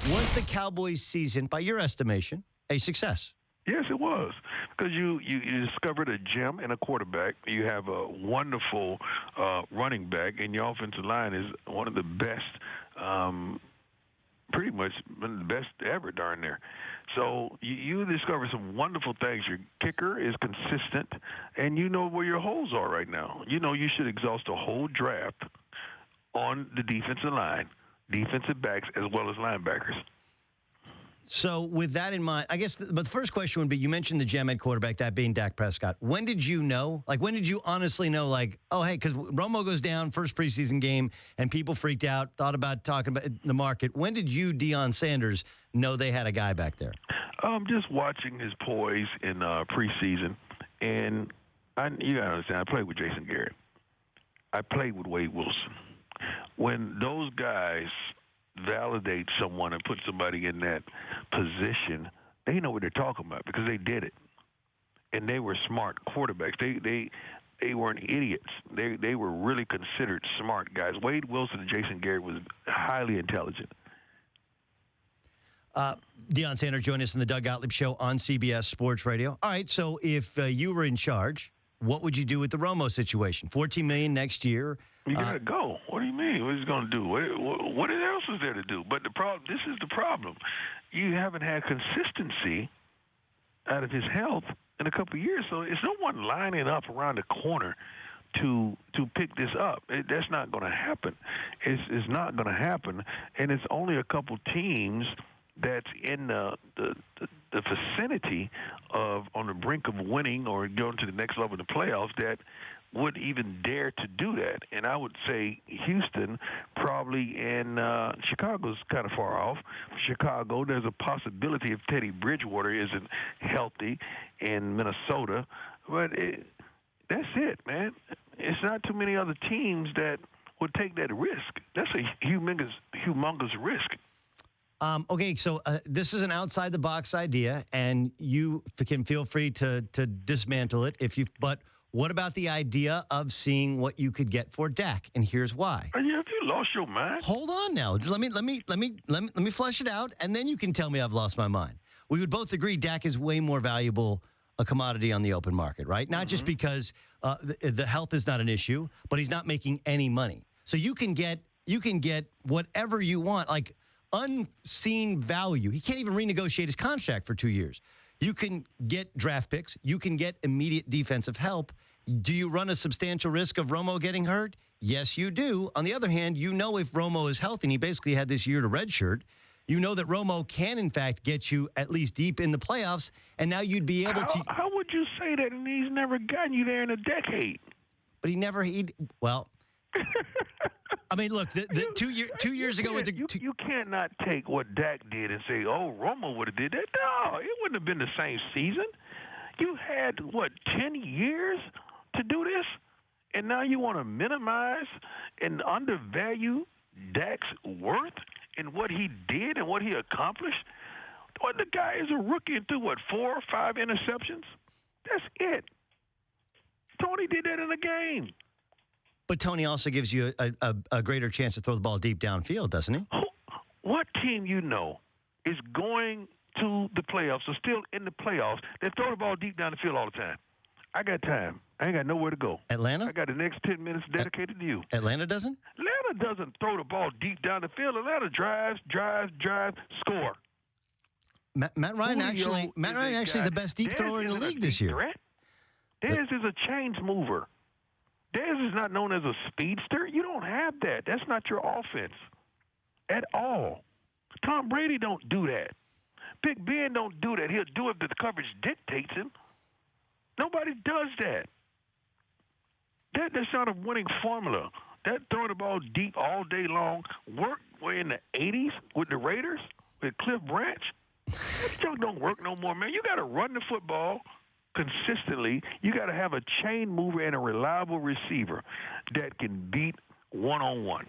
Was the Cowboys season, by your estimation, a success? Yes, it was, because you discovered a gem in a quarterback. You have a wonderful running back, and your offensive line is one of the best, pretty much one of the best ever darn near. So you discover some wonderful things. Your kicker is consistent, and you know where your holes are right now. You know you should exhaust a whole draft on the defensive line, defensive backs, as well as linebackers. So with that in mind, I guess, but the first question would be, you mentioned the gem at quarterback, that being Dak Prescott. When did you know? Like, when did you honestly know, like, oh, hey, because Romo goes down, first preseason game, and people freaked out, thought about talking about the market. When did you, Deion Sanders, know they had a guy back there? Just watching his poise in preseason. And you got to understand, I played with Jason Garrett. I played with Wade Wilson. When those guys validate someone and put somebody in that position, they know what they're talking about because they did it, and they were smart quarterbacks. They weren't idiots. They were really considered smart guys. Wade Wilson and Jason Garrett was highly intelligent. Deion Sanders joined us in the Doug Gottlieb Show on CBS Sports Radio. All right, so if you were in charge, what would you do with the Romo situation? $14 million next year. You gotta go. What do you mean? What is he gonna do? What else is there to do? But the problem. This is the problem. You haven't had consistency out of his health in a couple of years, so it's no one lining up around the corner to pick this up. That's not going to happen. It's not going to happen, and it's only a couple teams that's in the vicinity of on the brink of winning or going to the next level of the playoffs that would even dare to do that. And I would say Houston probably, and Chicago's kind of far off. Chicago, there's a possibility if Teddy Bridgewater isn't healthy in Minnesota. But that's it, man. It's not too many other teams that would take that risk. That's a humongous risk. Okay, so this is an outside-the-box idea, and you can feel free to dismantle it if you. But what about the idea of seeing what you could get for Dak? And here's why. Have you lost your mind? Hold on now. Let me flesh it out, and then you can tell me I've lost my mind. We would both agree Dak is way more valuable a commodity on the open market, right? Not just because the health is not an issue, but he's not making any money. So you can get whatever you want, like unseen value. He can't even renegotiate his contract for 2 years. You can get draft picks. You can get immediate defensive help. Do you run a substantial risk of Romo getting hurt? Yes, you do. On the other hand, you know if Romo is healthy, and he basically had this year to redshirt, you know that Romo can, in fact, get you at least deep in the playoffs, and now you'd be able to... How would you say that, and he's never gotten you there in a decade? But well... I mean, look, the 2 years ago with the you cannot take what Dak did and say, "Oh, Romo would have did that." No, it wouldn't have been the same season. You had 10 years to do this, and now you want to minimize and undervalue Dak's worth and what he did and what he accomplished. What, the guy is a rookie and threw 4 or 5 interceptions. That's it. Tony did that in a game. But Tony also gives you a greater chance to throw the ball deep downfield, doesn't he? What team is going to the playoffs or still in the playoffs that throw the ball deep down the field all the time? I got time. I ain't got nowhere to go. Atlanta? I got the next 10 minutes dedicated to you. Atlanta doesn't? Atlanta doesn't throw the ball deep down the field. Atlanta drives, score. Matt Ryan actually is the best deep thrower in the league this year. Dez is a change mover. Dez is not known as a speedster. You don't have that. That's not your offense at all. Tom Brady don't do that. Big Ben don't do that. He'll do it if the coverage dictates him. Nobody does that. That's not a winning formula. That throwing the ball deep all day long worked in the 80s with the Raiders, with Cliff Branch. That junk don't work no more, man. You got to run the football consistently. You got to have a chain mover and a reliable receiver that can beat one-on-one.